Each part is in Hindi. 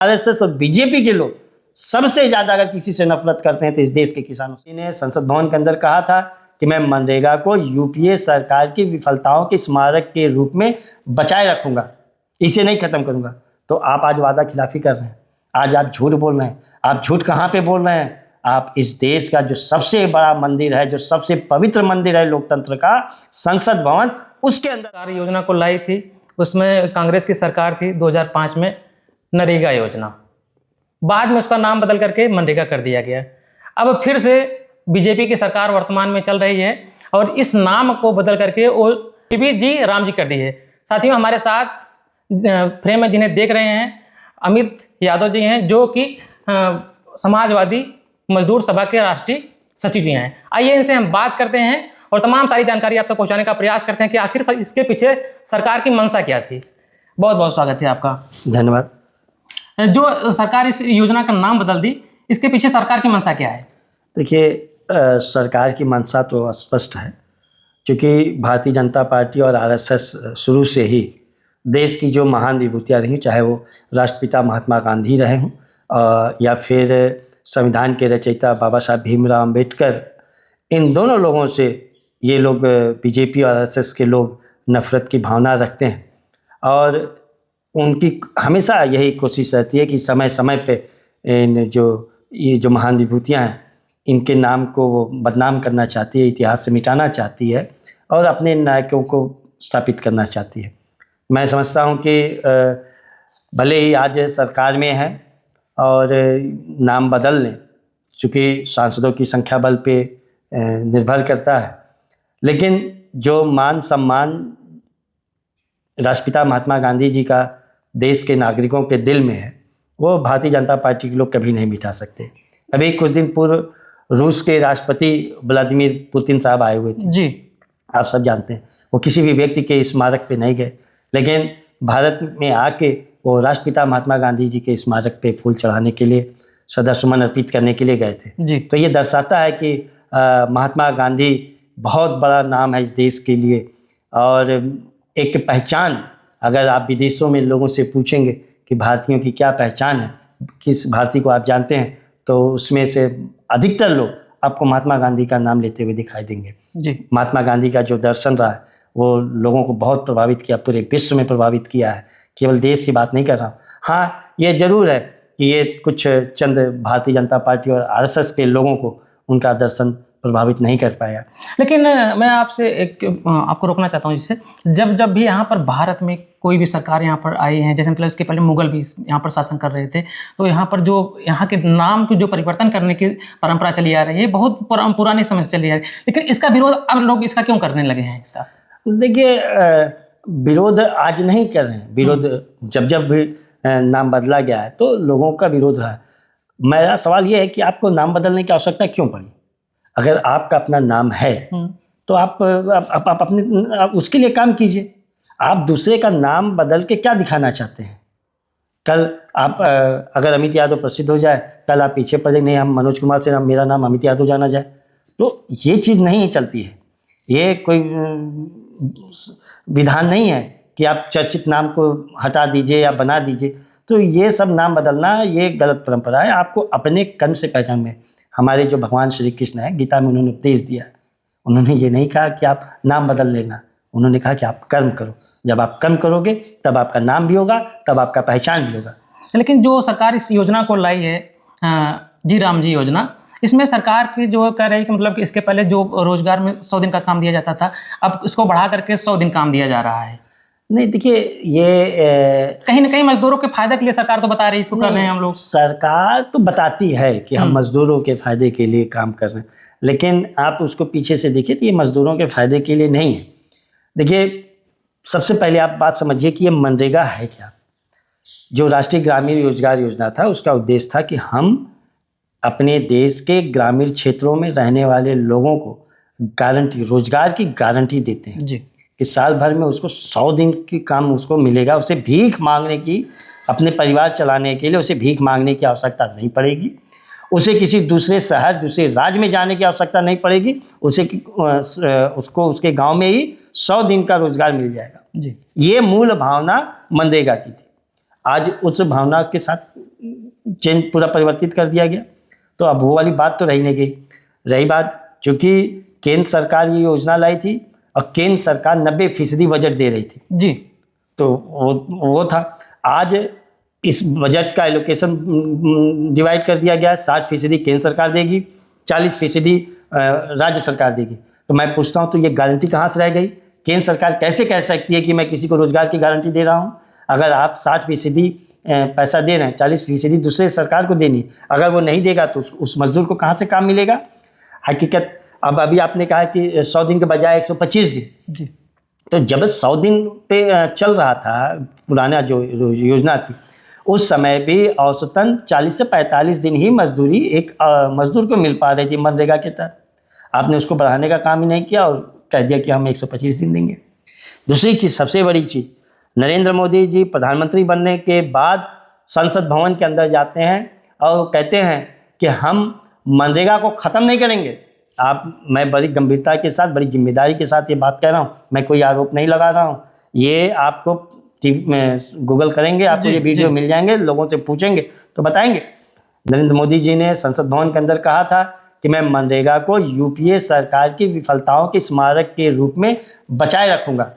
आरएसएस और बीजेपी के लोग सबसे ज्यादा अगर किसी से नफरत करते हैं तो इस देश के किसानों से। ने संसद भवन के अंदर कहा था कि मैं मनरेगा को यूपीए सरकार की विफलताओं के स्मारक के रूप में बचाए रखूंगा, इसे नहीं खत्म करूंगा। तो आप आज वादा खिलाफी कर रहे हैं, आज आप झूठ बोल रहे हैं। आप झूठ कहाँ पे बोल रहे हैं? आप इस देश का जो सबसे बड़ा मंदिर है, जो सबसे पवित्र मंदिर है लोकतंत्र का, संसद भवन, उसके अंदर कार्य योजना को लाई थी। उसमें कांग्रेस की सरकार थी 2005 में, नरेगा योजना। बाद में उसका नाम बदल करके मनरेगा कर दिया गया। अब फिर से बीजेपी की सरकार वर्तमान में चल रही है और इस नाम को बदल करके वो जी राम जी कर दी है। साथियों, हमारे साथ फ्रेम में जिन्हें देख रहे हैं अमित यादव जी हैं, जो कि समाजवादी मजदूर सभा के राष्ट्रीय सचिव जी हैं। आइए इनसे हम बात करते हैं और तमाम सारी जानकारी आप तक पहुंचाने का प्रयास करते हैं कि आखिर इसके पीछे सरकार की मंशा क्या थी। बहुत बहुत स्वागत है आपका। धन्यवाद। जो सरकार इस योजना का नाम बदल दी, इसके पीछे सरकार की मंशा क्या है? देखिए, सरकार की मंशा तो स्पष्ट है, क्योंकि भारतीय जनता पार्टी और आरएसएस शुरू से ही देश की जो महान विभूतियाँ रहीं, चाहे वो राष्ट्रपिता महात्मा गांधी रहे हों या फिर संविधान के रचयिता बाबा साहब भीमराव अम्बेडकर, इन दोनों लोगों से ये लोग बीजेपी और आरएसएस के लोग नफ़रत की भावना रखते हैं। और उनकी हमेशा यही कोशिश रहती है कि समय समय पे ये जो महान विभूतियाँ हैं, इनके नाम को वो बदनाम करना चाहती है, इतिहास से मिटाना चाहती है और अपने नायकों को स्थापित करना चाहती है। मैं समझता हूँ कि भले ही आज सरकार में है और नाम बदल लें, चूँकि सांसदों की संख्या बल पे निर्भर करता है, लेकिन जो मान सम्मान राष्ट्रपिता महात्मा गांधी जी का देश के नागरिकों के दिल में है, वो भारतीय जनता पार्टी के लोग कभी नहीं मिटा सकते। अभी कुछ दिन पूर्व रूस के राष्ट्रपति व्लादिमीर पुतिन साहब आए हुए थे जी, आप सब जानते हैं। वो किसी भी व्यक्ति के स्मारक पे नहीं गए, लेकिन भारत में आके वो राष्ट्रपिता महात्मा गांधी जी के स्मारक पे फूल चढ़ाने के लिए, श्रद्धासुमन अर्पित करने के लिए गए थे जी। तो ये दर्शाता है कि महात्मा गांधी बहुत बड़ा नाम है इस देश के लिए और एक पहचान। अगर आप विदेशों में लोगों से पूछेंगे कि भारतीयों की क्या पहचान है, किस भारतीय को आप जानते हैं, तो उसमें से अधिकतर लोग आपको महात्मा गांधी का नाम लेते हुए दिखाई देंगे। जी। महात्मा गांधी का जो दर्शन रहा है वो लोगों को बहुत प्रभावित किया, पूरे विश्व में प्रभावित किया है। केवल देश की बात नहीं कर रहा हूँ। हाँ, ये जरूर है कि ये कुछ चंद भारतीय जनता पार्टी और आरएसएस के लोगों को उनका दर्शन प्रभावित नहीं कर पाया। लेकिन मैं आपसे आपको रोकना चाहता हूँ, जिससे जब भी यहाँ पर भारत में कोई भी सरकार यहाँ पर आई है, जैसे मतलब इसके पहले मुगल भी यहाँ पर शासन कर रहे थे, तो यहाँ पर जो यहाँ के नाम को जो परिवर्तन करने की परंपरा चली आ रही है, बहुत पुरानी समय से चली आ रही है, लेकिन इसका विरोध अब लोग इसका क्यों करने लगे हैं? इसका देखिए, विरोध आज नहीं कर रहे हैं। विरोध जब भी नाम बदला गया है तो लोगों का विरोध रहा है। मेरा सवाल ये है कि आपको नाम बदलने की आवश्यकता क्यों पड़ी? अगर आपका अपना नाम है तो आप अपने उसके लिए काम कीजिए। आप दूसरे का नाम बदल के क्या दिखाना चाहते हैं? कल आप अगर अमित यादव प्रसिद्ध हो जाए, कल आप पीछे पड़ जाए, नहीं हम मनोज कुमार से मेरा नाम अमित यादव जाना जाए, तो ये चीज़ नहीं चलती है। ये कोई विधान नहीं है कि आप चर्चित नाम को हटा दीजिए या बना दीजिए। तो ये सब नाम बदलना ये गलत परंपरा है। आपको अपने कर्म से पहचान में, हमारे जो भगवान श्री कृष्ण है, गीता में उन्होंने उपदेश दिया, उन्होंने ये नहीं कहा कि आप नाम बदल लेना, उन्होंने कहा कि आप कर्म करो। जब आप कर्म करोगे तब आपका नाम भी होगा, तब आपका पहचान भी होगा। लेकिन जो सरकार इस योजना को लाई है, जी राम जी योजना, इसमें सरकार की जो कह रही है कि मतलब कि इसके पहले जो रोजगार में 100 दिन का काम दिया जाता था, अब इसको बढ़ा करके 100 दिन काम दिया जा रहा है। नहीं, देखिए, ये कहीं ना कहीं मजदूरों के फायदे के लिए सरकार तो बता रही है इसको कर रहे हैं हम लोग। सरकार तो बताती है कि हम मजदूरों के फायदे के लिए काम कर रहे हैं, लेकिन आप उसको पीछे से देखिए तो ये मजदूरों के फायदे के लिए नहीं है। देखिए, सबसे पहले आप बात समझिए कि ये मनरेगा है क्या। जो राष्ट्रीय ग्रामीण रोजगार योजना था, उसका उद्देश्य था कि हम अपने देश के ग्रामीण क्षेत्रों में रहने वाले लोगों को गारंटी, रोजगार की गारंटी देते हैं जी, कि साल भर में उसको 100 दिन की काम उसको मिलेगा। उसे भीख मांगने की, अपने परिवार चलाने के लिए उसे भीख मांगने की आवश्यकता नहीं पड़ेगी। उसे किसी दूसरे शहर, दूसरे राज्य में जाने की आवश्यकता नहीं पड़ेगी। उसको उसके गांव में ही 100 दिन का रोजगार मिल जाएगा जी। ये मूल भावना मनरेगा की थी। आज उस भावना के साथ चेंज पूरा परिवर्तित कर दिया गया। तो अब वो वाली बात तो रही नहीं गई। रही बात, चूँकि केंद्र सरकार ये योजना लाई थी और केंद्र सरकार 90% बजट दे रही थी, जी। तो वो था। आज इस बजट का एलोकेशन डिवाइड कर दिया गया, 60% केंद्र सरकार देगी, 40% राज्य सरकार देगी। तो मैं पूछता हूँ, तो ये गारंटी कहाँ से रह गई? केंद्र सरकार कैसे कह सकती है कि मैं किसी को रोजगार की गारंटी दे रहा हूँ? अगर आप 60% पैसा दे रहे हैं, 40% दूसरे सरकार को देनी, अगर वो नहीं देगा तो उस मजदूर को कहाँ से काम मिलेगा? हकीकत, अब अभी आपने कहा कि 100 दिन के बजाय 125 दिन, जी। तो जब 100 दिन पे चल रहा था पुराना जो योजना थी, उस समय भी औसतन 40 से 45 दिन ही मजदूरी एक मजदूर को मिल पा रही थी मनरेगा के तहत। आपने उसको बढ़ाने का काम ही नहीं किया और कह दिया कि हम 125 दिन देंगे। दूसरी चीज़, सबसे बड़ी चीज़, नरेंद्र मोदी जी प्रधानमंत्री बनने के बाद संसद भवन के अंदर जाते हैं और कहते हैं कि हम मनरेगा को ख़त्म नहीं करेंगे। मैं बड़ी गंभीरता के साथ, बड़ी जिम्मेदारी के साथ ये बात कह रहा हूँ, मैं कोई आरोप नहीं लगा रहा हूँ। ये आपको टीवी में गूगल करेंगे, आपको ये वीडियो मिल जाएंगे, लोगों से पूछेंगे तो बताएंगे। नरेंद्र मोदी जी ने संसद भवन के अंदर कहा था कि मैं मनरेगा को यूपीए सरकार की विफलताओं के स्मारक के रूप में बचाए रखूंगा,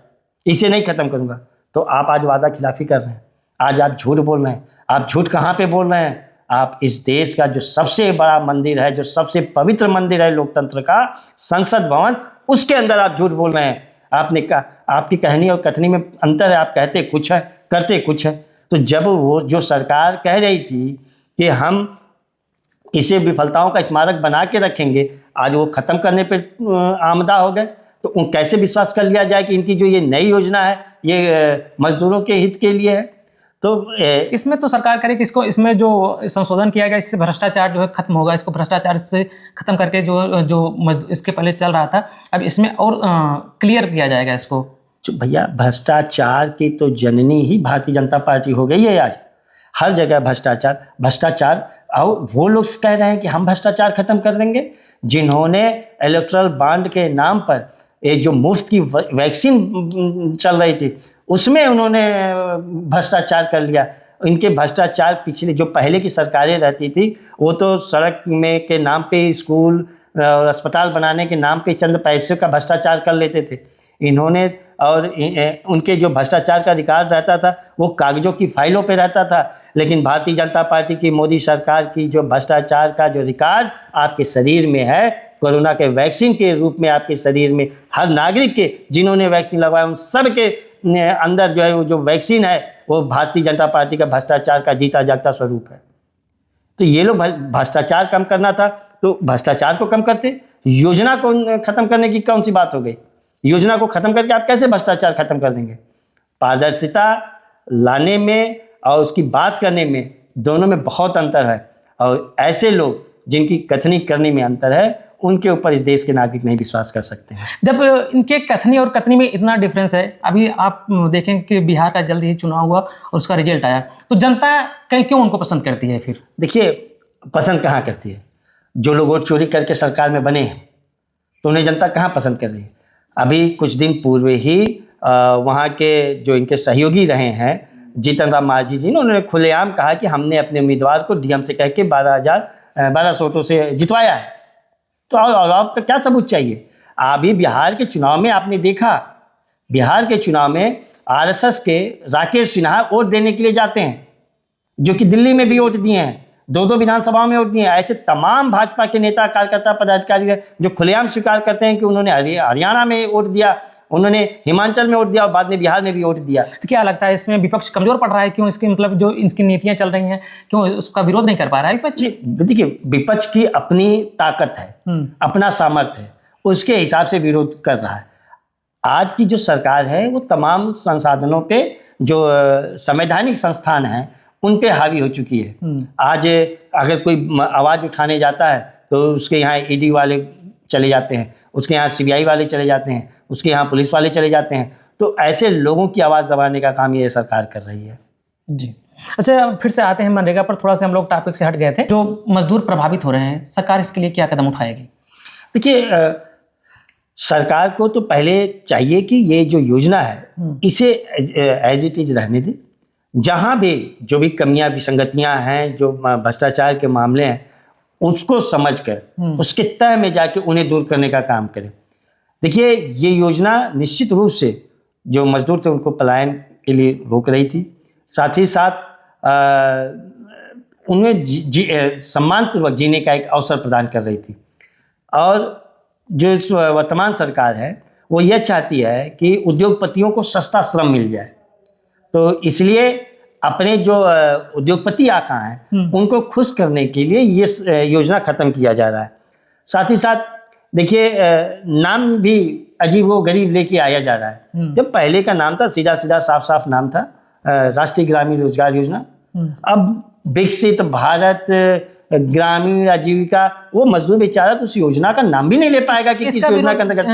इसे नहीं खत्म करूंगा। तो आप आज वादा खिलाफी कर रहे हैं, आज आप झूठ बोल रहे हैं। आप झूठ कहाँ पे बोल रहे हैं? आप इस देश का जो सबसे बड़ा मंदिर है, जो सबसे पवित्र मंदिर है लोकतंत्र का, संसद भवन, उसके अंदर आप झूठ बोल रहे हैं। आपने कहा, आपकी कहनी और कथनी में अंतर है, आप कहते कुछ है, करते कुछ है। तो जब वो जो सरकार कह रही थी कि हम इसे विफलताओं का स्मारक बना के रखेंगे, आज वो ख़त्म करने पे आमदा हो गए, तो कैसे विश्वास कर लिया जाए कि इनकी जो ये नई योजना है ये मजदूरों के हित के लिए है? तो इसमें तो सरकार करे कि इसमें जो संशोधन किया गया, इससे भ्रष्टाचार जो है खत्म होगा, इसको भ्रष्टाचार से खत्म करके जो इसके पहले चल रहा था, अब इसमें और क्लियर किया जाएगा इसको। भैया, भ्रष्टाचार की तो जननी ही भारतीय जनता पार्टी हो गई है। आज हर जगह भ्रष्टाचार। और वो लोग कह रहे हैं कि हम भ्रष्टाचार खत्म कर देंगे, जिन्होंने इलेक्टोरल बॉन्ड के नाम पर ये जो मुफ्त की वैक्सीन चल रही थी, उसमें उन्होंने भ्रष्टाचार कर लिया। इनके भ्रष्टाचार पिछले जो पहले की सरकारें रहती थी, वो तो सड़क में के नाम पे, स्कूल और अस्पताल बनाने के नाम पे चंद पैसे का भ्रष्टाचार कर लेते थे। इन्होंने, और उनके जो भ्रष्टाचार का रिकॉर्ड रहता था वो कागजों की फाइलों पे रहता था। लेकिन भारतीय जनता पार्टी की, मोदी सरकार की जो भ्रष्टाचार का जो रिकॉर्ड आपके शरीर में है, कोरोना के वैक्सीन के रूप में आपके शरीर में, हर नागरिक के जिन्होंने वैक्सीन लगवाया उन सब के अंदर जो है वो जो वैक्सीन है, वो भारतीय जनता पार्टी का भ्रष्टाचार का जीता जागता स्वरूप है। तो ये लोग भ्रष्टाचार कम करना था तो भ्रष्टाचार को कम करते, योजना को खत्म करने की कौन सी बात हो गई? योजना को खत्म करके आप कैसे भ्रष्टाचार खत्म कर देंगे? पारदर्शिता लाने में और उसकी बात करने में, दोनों में बहुत अंतर है। और ऐसे लोग जिनकी कथनी करने में अंतर है, उनके ऊपर इस देश के नागरिक नहीं विश्वास कर सकते हैं। जब इनके कथनी और कथनी में इतना डिफरेंस है, अभी आप देखें कि बिहार का जल्द ही चुनाव हुआ और उसका रिजल्ट आया, तो जनता क्यों उनको पसंद करती है? फिर देखिए, पसंद कहाँ करती है? जो लोग वोट चोरी करके सरकार में बने हैं, तो उन्हें जनता कहाँ पसंद कर रही है? अभी कुछ दिन पूर्व ही वहाँ के जो इनके सहयोगी रहे हैं, जीतन राम मांझी जी ने, उन्होंने खुलेआम कहा कि हमने अपने उम्मीदवार को डीएम से कह के 12,000 वोटों से जितवाया है। तो और आपका क्या सबूत चाहिए? अभी बिहार के चुनाव में आपने देखा, बिहार के चुनाव में आरएसएस के राकेश सिन्हा वोट देने के लिए जाते हैं, जो कि दिल्ली में भी वोट दिए हैं, 2 विधानसभाओं में वोट दिए हैं। ऐसे तमाम भाजपा के नेता, कार्यकर्ता, पदाधिकारी हैं जो खुलेआम स्वीकार करते हैं कि उन्होंने हरियाणा में वोट दिया, उन्होंने हिमाचल में वोट दिया और बाद में बिहार में भी वोट दिया। तो क्या लगता है, इसमें विपक्ष कमजोर पड़ रहा है? क्यों इसकी, मतलब जो इसकी नीतियां चल रही हैं, क्यों उसका विरोध नहीं कर पा रहा है विपक्ष? देखिए, विपक्ष की अपनी ताकत है, अपना सामर्थ्य है, उसके हिसाब से विरोध कर रहा है। आज की जो सरकार है वो तमाम संसाधनों पे, जो संवैधानिक संस्थान हैं उन पे हावी हो चुकी है। आज अगर कोई आवाज़ उठाने जाता है तो उसके यहाँ ईडी वाले चले जाते हैं, उसके यहाँ सीबीआई वाले चले जाते हैं, उसके यहाँ पुलिस वाले चले जाते हैं। तो ऐसे लोगों की आवाज़ दबाने का काम ये सरकार कर रही है। जी। अच्छा, फिर से आते हैं मनरेगा पर। थोड़ा सा हम लोग टॉपिक से हट गए थे। जो मजदूर प्रभावित हो रहे हैं, सरकार इसके लिए क्या कदम उठाएगी? देखिए, सरकार को तो पहले चाहिए कि ये जो योजना है इसे एज इट इज रहने दे। जहाँ भी जो भी कमियां विसंगतियां हैं, जो भ्रष्टाचार के मामले हैं, उसको समझकर उसके तह में जाके उन्हें दूर करने का काम करें। देखिए, ये योजना निश्चित रूप से जो मजदूर थे उनको पलायन के लिए रोक रही थी, साथ ही साथ उन्हें सम्मानपूर्वक जीने का एक अवसर प्रदान कर रही थी। और जो वर्तमान सरकार है वो यह चाहती है कि उद्योगपतियों को सस्ता श्रम मिल जाए, तो इसलिए अपने जो उद्योगपति आका हैं उनको खुश करने के लिए ये योजना खत्म किया जा रहा है। साथ ही साथ देखिए, नाम भी अजीब व गरीब लेके आया जा रहा है। जब पहले का नाम था सीधा सीधा साफ साफ नाम था राष्ट्रीय ग्रामीण रोजगार योजना, अब विकसित भारत ग्रामीण आजीविका, वो मजदूर बेचारा तो उस योजना का नाम भी नहीं ले पाएगा कि किस योजना के अंतर्गत।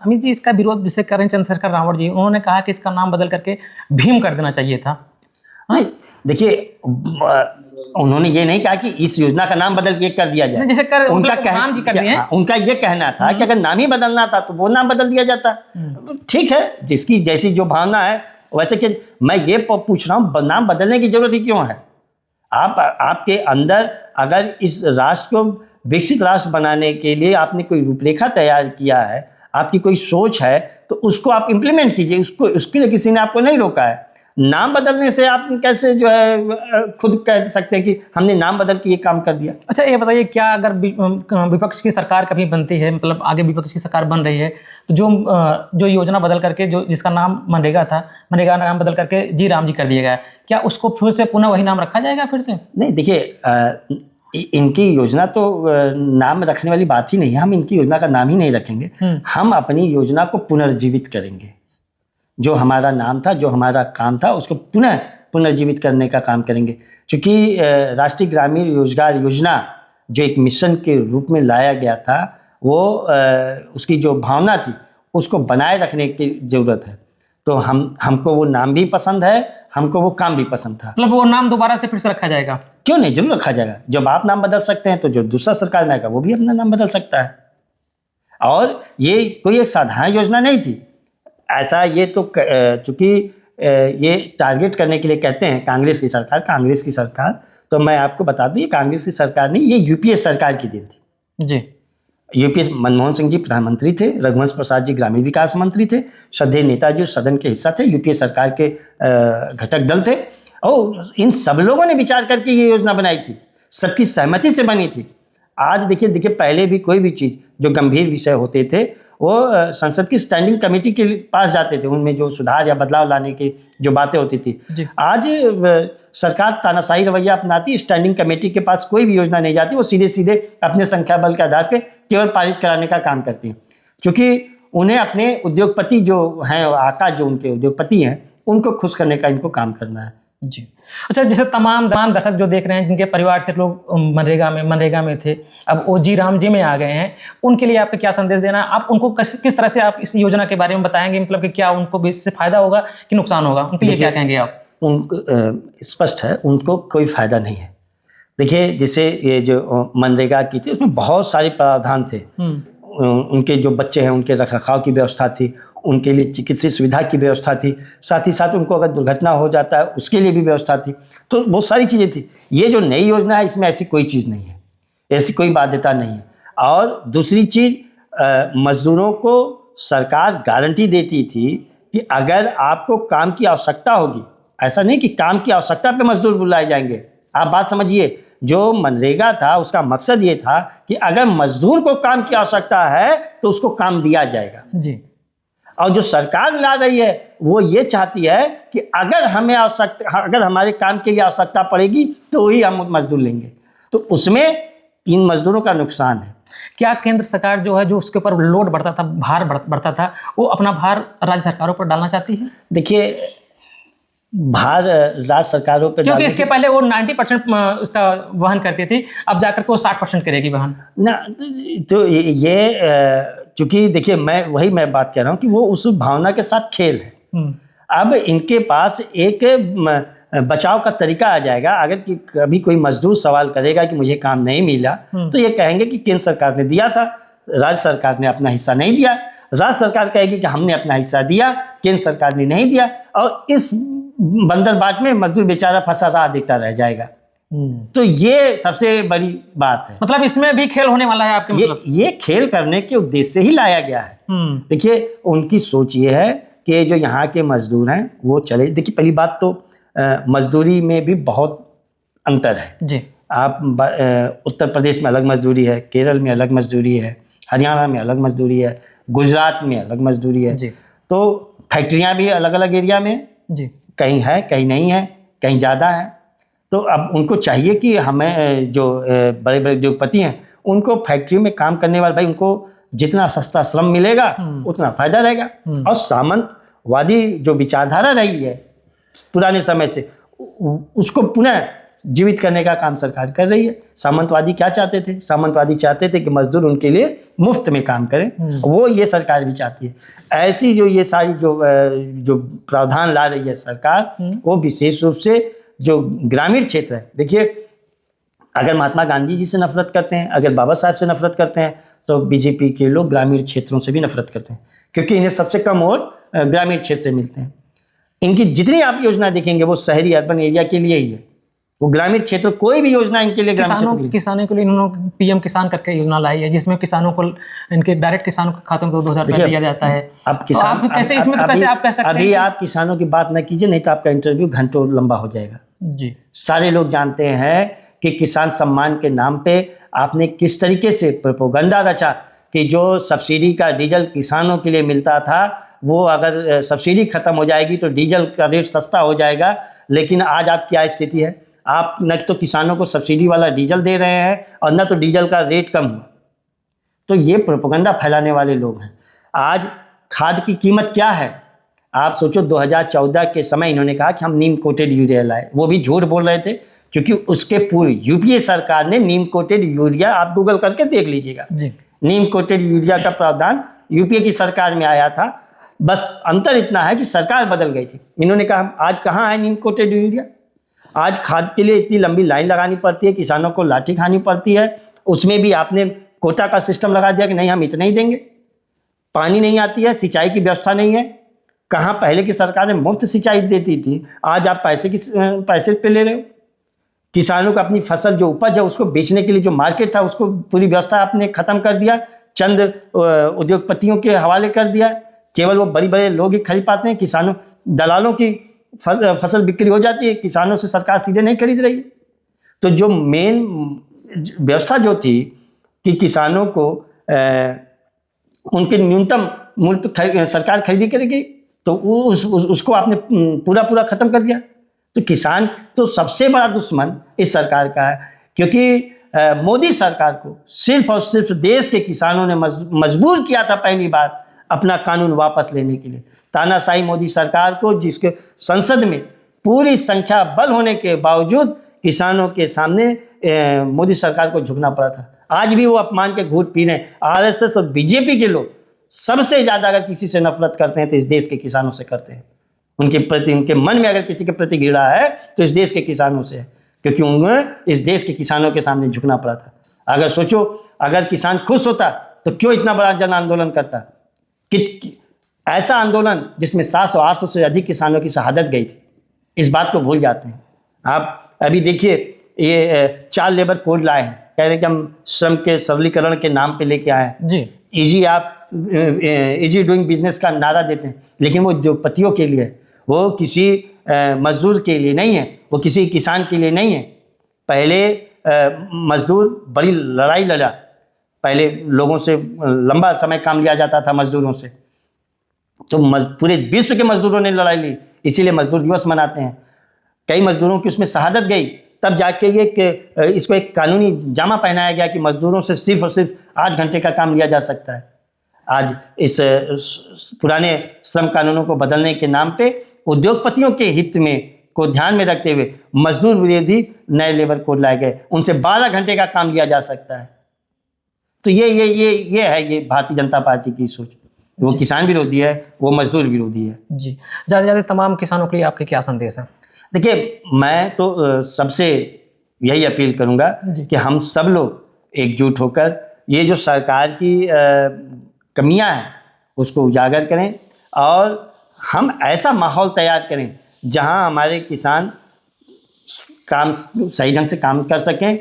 अमित जी, इसका विरोध जिसे करें चंद्रशेखर रावण जी, उन्होंने कहा कि इसका नाम बदल करके भीम कर देना चाहिए था। नहीं, देखिए, उन्होंने ये नहीं कहा कि इस योजना का नाम बदल के कर दिया जाए। जैसे उनका ये कहना था कि अगर नाम ही बदलना था तो वो नाम बदल दिया जाता। ठीक है, जिसकी जैसी जो भावना है वैसे। कि मैं ये पूछ रहा हूँ, नाम बदलने की जरूरत ही क्यों है? आपके अंदर अगर इस राष्ट्र को विकसित राष्ट्र बनाने के लिए आपने कोई रूपरेखा तैयार किया है, आपकी कोई सोच है, तो उसको आप इम्प्लीमेंट कीजिए। उसके लिए किसी ने आपको नहीं रोका है। नाम बदलने से आप कैसे जो है खुद कह सकते हैं कि हमने नाम बदल के ये काम कर दिया। अच्छा, ये बताइए, क्या अगर विपक्ष की सरकार कभी बनती है, मतलब आगे विपक्ष की सरकार बन रही है, तो जो योजना बदल करके, जो जिसका नाम मनरेगा था, मनरेगा नाम बदल करके जी राम जी कर दिया गया, क्या उसको फिर से पुनः वही नाम रखा जाएगा फिर से? नहीं, देखिए, इनकी योजना तो नाम रखने वाली बात ही नहीं है। हम इनकी योजना का नाम ही नहीं रखेंगे। हम अपनी योजना को पुनर्जीवित करेंगे। जो हमारा नाम था, जो हमारा काम था, उसको पुनर्जीवित करने का काम करेंगे। क्योंकि राष्ट्रीय ग्रामीण रोजगार योजना जो एक मिशन के रूप में लाया गया था, वो उसकी जो भावना थी उसको बनाए रखने की ज़रूरत है। तो हमको वो नाम भी पसंद है, हमको वो काम भी पसंद था। मतलब वो नाम दोबारा से फिर से रखा जाएगा? क्यों नहीं, जरूर रखा जाएगा। जब आप नाम बदल सकते हैं तो जो दूसरा सरकार में आएगा वो भी अपना नाम बदल सकता है। और ये कोई एक साधारण योजना नहीं थी। ऐसा ये तो चूँकि ये टारगेट करने के लिए कहते हैं कांग्रेस की सरकार, तो मैं आपको बता दूं, ये कांग्रेस की सरकार नहीं, ये यूपीए सरकार की देन थी जी। यूपीए मनमोहन सिंह जी प्रधानमंत्री थे, रघुवंश प्रसाद जी ग्रामीण विकास मंत्री थे, श्रद्धेय नेताजी सदन के हिस्सा थे, यूपीए सरकार के घटक दल थे, और इन सब लोगों ने विचार करके ये योजना बनाई थी, सबकी सहमति से बनी थी। आज देखिए, पहले भी कोई भी चीज़ जो गंभीर विषय होते थे वो संसद की स्टैंडिंग कमेटी के पास जाते थे, उनमें जो सुधार या बदलाव लाने की जो बातें होती थी। आज सरकार तानाशाही रवैया अपनाती, स्टैंडिंग कमेटी के पास कोई भी योजना नहीं जाती, वो सीधे सीधे अपने संख्या बल के आधार पे केवल पारित कराने का काम करती हैं। क्योंकि उन्हें अपने उद्योगपति जो हैं, आका जो उनके उद्योगपति हैं, उनको खुश करने का इनको काम करना है जी। अच्छा, जैसे तमाम दर्शक जो देख रहे हैं जिनके परिवार से लोग मनरेगा में थे, अब वो जी राम जी में आ गए हैं, उनके लिए आपको क्या संदेश देना? आप उनको किस तरह से आप इस योजना के बारे में बताएंगे? मतलब कि क्या उनको भी इससे फायदा होगा कि नुकसान होगा? उनके लिए क्या कहेंगे आप? उनको स्पष्ट है, उनको कोई फायदा नहीं है। देखिए, जैसे ये जो मनरेगा की थी उसमें बहुत सारे प्रावधान थे। उनके जो बच्चे हैं उनके रखरखाव की व्यवस्था थी, उनके लिए चिकित्सीय सुविधा की व्यवस्था थी, साथ ही साथ उनको अगर दुर्घटना हो जाता है उसके लिए भी व्यवस्था थी। तो बहुत सारी चीज़ें थी। ये जो नई योजना है इसमें ऐसी कोई चीज़ नहीं है, ऐसी कोई बाध्यता नहीं है। और दूसरी चीज़, मजदूरों को सरकार गारंटी देती थी कि अगर आपको काम की आवश्यकता होगी, ऐसा नहीं कि काम की आवश्यकता पे मजदूर बुलाए जाएंगे। आप बात समझिए, जो मनरेगा था उसका मकसद ये था कि अगर मजदूर को काम की आवश्यकता है तो उसको काम दिया जाएगा जी। और जो सरकार ला रही है वो ये चाहती है कि अगर हमारे काम के लिए आवश्यकता पड़ेगी तो ही हम मजदूर लेंगे, तो उसमें इन मजदूरों का नुकसान है। क्या केंद्र सरकार जो है, जो उसके ऊपर लोड बढ़ता था, भार बढ़ता था, वो अपना भार राज्य सरकारों पर डालना चाहती है? देखिए, भार राज्य सरकारों पर, क्योंकि इसके पहले वो 90% उसका वहन करती थी, अब जाकर के वो 60% करेगी वहन ना। तो ये चूंकि देखिए, मैं बात कर रहा हूँ कि वो उस भावना के साथ खेल है। अब इनके पास एक बचाव का तरीका आ जाएगा। अगर कि कभी कोई मजदूर सवाल करेगा कि मुझे काम नहीं मिला, तो ये कहेंगे कि केंद्र सरकार ने दिया था, राज्य सरकार ने अपना हिस्सा नहीं दिया। राज्य सरकार कहेगी कि हमने अपना हिस्सा दिया, केंद्र सरकार ने नहीं दिया। और इस बंदर बाट में मजदूर बेचारा फंसा राह देखता रह जाएगा। तो ये सबसे बड़ी बात है। मतलब इसमें भी खेल होने वाला है आपके मतलब? ये खेल करने के उद्देश्य से ही लाया गया है। देखिए उनकी सोच ये है कि जो यहाँ के मजदूर हैं वो चले। देखिए पहली बात तो मजदूरी में भी बहुत अंतर है जी। आप उत्तर प्रदेश में अलग मजदूरी है, केरल में अलग मजदूरी है, हरियाणा में अलग मजदूरी है, गुजरात में अलग मजदूरी है जी। तो फैक्ट्रियाँ भी अलग अलग एरिया में जी। कहीं है कहीं नहीं है, कहीं ज़्यादा है। तो अब उनको चाहिए कि हमें जो बड़े बड़े उद्योगपति हैं उनको फैक्ट्री में काम करने वाले भाई उनको जितना सस्ता श्रम मिलेगा उतना फायदा रहेगा। और सामंतवादी जो विचारधारा रही है पुराने समय से उसको पुनः जीवित करने का काम सरकार कर रही है। सामंतवादी क्या चाहते थे? सामंतवादी चाहते थे कि मजदूर उनके लिए मुफ्त में काम करें, वो ये सरकार भी चाहती है। ऐसी जो ये सारी जो प्रावधान ला रही है सरकार वो विशेष रूप से जो ग्रामीण क्षेत्र है। देखिए अगर महात्मा गांधी जी से नफरत करते हैं, अगर बाबा साहब से नफरत करते हैं तो बीजेपी के लोग ग्रामीण क्षेत्रों से भी नफरत करते हैं क्योंकि इन्हें सबसे कम वोट ग्रामीण क्षेत्र से मिलते हैं। इनकी जितनी आप योजना देखेंगे वो शहरी अर्बन एरिया के लिए ही है, वो ग्रामीण क्षेत्र कोई भी योजना इनके लिए किसानों के लिए इन्होंने पीएम किसान करके योजना लाई है जिसमें किसानों को इनके डायरेक्ट किसानों के खाते में 2000 रुपये दिया जाता है। अब किसान तो कैसे इसमें तो कैसे आप कह सकते हैं? अभी आप किसानों की बात न कीजिए नहीं तो आपका इंटरव्यू घंटों लंबा हो जाएगा। जी। सारे लोग जानते हैं कि किसान सम्मान के नाम पे आपने किस तरीके से प्रोपोगंडा रचा कि जो सब्सिडी का डीजल किसानों के लिए मिलता था वो अगर सब्सिडी खत्म हो जाएगी तो डीजल का रेट सस्ता हो जाएगा। लेकिन आज आप क्या स्थिति है, आप न तो किसानों को सब्सिडी वाला डीजल दे रहे हैं और न तो डीजल का रेट कम हुआ। तो ये प्रोपेगेंडा फैलाने वाले लोग हैं। आज खाद की कीमत क्या है आप सोचो, 2014 के समय इन्होंने कहा कि हम नीम कोटेड यूरिया लाए, वो भी झूठ बोल रहे थे क्योंकि उसके पूर्व यूपीए सरकार ने नीम कोटेड यूरिया, आप गूगल करके देख लीजिएगा, नीम कोटेड यूरिया का प्रावधान यूपीए की सरकार में आया था। बस अंतर इतना है कि सरकार बदल गई थी। इन्होंने कहा आज कहाँ है नीम कोटेड यूरिया, आज खाद के लिए इतनी लंबी लाइन लगानी पड़ती है, किसानों को लाठी खानी पड़ती है, उसमें भी आपने कोटा का सिस्टम लगा दिया कि नहीं हम इतना ही देंगे। पानी नहीं आती है, सिंचाई की व्यवस्था नहीं है। कहाँ पहले की सरकार ने मुफ्त सिंचाई देती थी, आज आप पैसे पे ले रहे हो। किसानों को अपनी फसल जो उपज है उसको बेचने के लिए जो मार्केट था उसको पूरी व्यवस्था आपने खत्म कर दिया, चंद उद्योगपतियों के हवाले कर दिया। केवल वो बड़ी बड़े लोग ही खरीद पाते हैं, किसानों दलालों की फसल बिक्री हो जाती है, किसानों से सरकार सीधे नहीं खरीद रही है। तो जो मेन व्यवस्था जो थी कि किसानों को उनके न्यूनतम मूल्य पर सरकार खरीदी करेगी तो उसको आपने पूरा खत्म कर दिया। तो किसान तो सबसे बड़ा दुश्मन इस सरकार का है क्योंकि मोदी सरकार को सिर्फ और सिर्फ देश के किसानों ने मजबूर किया था पहली बार अपना कानून वापस लेने के लिए। तानाशाही मोदी सरकार को, जिसके संसद में पूरी संख्या बल होने के बावजूद किसानों के सामने मोदी सरकार को झुकना पड़ा था। आज भी वो अपमान के घूंट पी रहे हैं। आरएसएस और बीजेपी के लोग सबसे ज़्यादा अगर किसी से नफरत करते हैं तो इस देश के किसानों से करते हैं। उनके प्रति, उनके मन में अगर किसी के प्रति घृणा है तो इस देश के किसानों से है, क्योंकि उन्हें इस देश के किसानों के सामने झुकना पड़ा था। अगर सोचो, अगर किसान खुश होता तो क्यों इतना बड़ा जन आंदोलन करता। कि ऐसा आंदोलन जिसमें 700-800 से अधिक किसानों की शहादत गई थी, इस बात को भूल जाते हैं। आप अभी देखिए ये 4 लेबर कोड लाए हैं, कह रहे हैं कि हम श्रम के सरलीकरण के नाम पे लेके आए हैं जी। इजी डूइंग बिजनेस का नारा देते हैं, लेकिन वो उद्योगपतियों के लिए, वो किसी मजदूर के लिए नहीं है, वो किसी किसान के लिए नहीं है। पहले मजदूर बड़ी लड़ाई लड़ा, पहले लोगों से लंबा समय काम लिया जाता था मजदूरों से, तो पूरे विश्व के मजदूरों ने लड़ाई ली, इसीलिए मजदूर दिवस मनाते हैं। कई मजदूरों की उसमें शहादत गई, तब जाके ये इसको एक कानूनी जामा पहनाया गया कि मजदूरों से सिर्फ और सिर्फ 8 घंटे का काम लिया जा सकता है। आज इस पुराने श्रम कानूनों को बदलने के नाम पे उद्योगपतियों के हित में को ध्यान में रखते हुए मजदूर विरोधी नए लेबर कोड लाए गए, उनसे 12 घंटे का काम लिया जा सकता है। तो ये है ये भारतीय जनता पार्टी की सोच। वो किसान विरोधी है, वो मजदूर विरोधी है जी। ज़्यादा से ज़्यादा तमाम किसानों के लिए आपके क्या संदेश है? देखिए, मैं तो सबसे यही अपील करूंगा कि हम सब लोग एकजुट होकर ये जो सरकार की कमियां हैं उसको उजागर करें और हम ऐसा माहौल तैयार करें जहां हमारे किसान काम सही ढंग से काम कर सकें,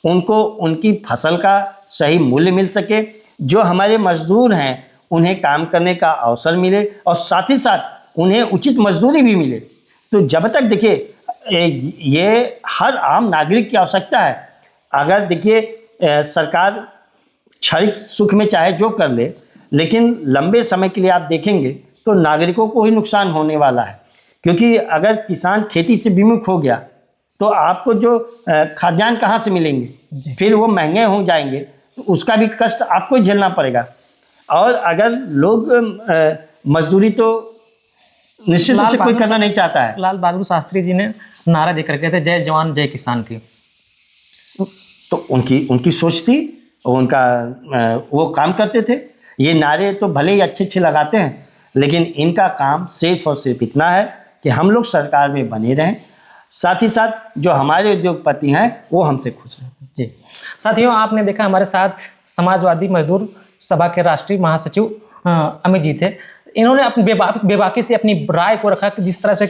उनको उनकी फसल का सही मूल्य मिल सके, जो हमारे मजदूर हैं उन्हें काम करने का अवसर मिले और साथ ही साथ उन्हें उचित मजदूरी भी मिले। तो जब तक देखिए ये हर आम नागरिक की आवश्यकता है। अगर देखिए सरकार क्षणिक सुख में चाहे जो कर ले, लेकिन लंबे समय के लिए आप देखेंगे तो नागरिकों को ही नुकसान होने वाला है, क्योंकि अगर किसान खेती से विमुख हो गया तो आपको जो खाद्यान्न कहाँ से मिलेंगे, फिर वो महंगे हो जाएंगे, तो उसका भी कष्ट आपको ही झेलना पड़ेगा। और अगर लोग मजदूरी तो निश्चित रूप से कोई करना नहीं चाहता है। लाल बहादुर शास्त्री जी ने नारा देकर गए थे, जय जवान जय किसान की। तो उनकी सोच थी और उनका वो काम करते थे। ये नारे तो भले ही अच्छे अच्छे लगाते हैं, लेकिन इनका काम सिर्फ और सिर्फ इतना है कि हम लोग सरकार में बने रहें, साथ ही साथ जो हमारे उद्योगपति हैं वो हमसे खुश रहें। जी साथियों, आपने देखा हमारे साथ समाजवादी मजदूर सभा के राष्ट्रीय महासचिव अमित जी थे। इन्होंने अपनी बेबाकी से अपनी राय को रखा कि जिस तरह से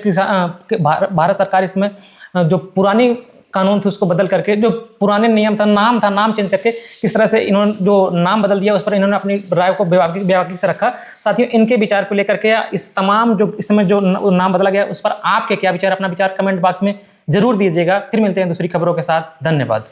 भारत सरकार इसमें जो पुरानी कानून थे उसको बदल करके, जो पुराने नियम था, नाम चेंज करके किस तरह से इन्होंने जो नाम बदल दिया, उस पर इन्होंने अपनी राय को बेबाकी से रखा। साथियों, इनके विचार को लेकर के इस तमाम जो इसमें जो नाम बदला गया उस पर आपके क्या विचार, अपना विचार कमेंट बॉक्स में जरूर दीजिएगा। फिर मिलते हैं दूसरी खबरों के साथ। धन्यवाद।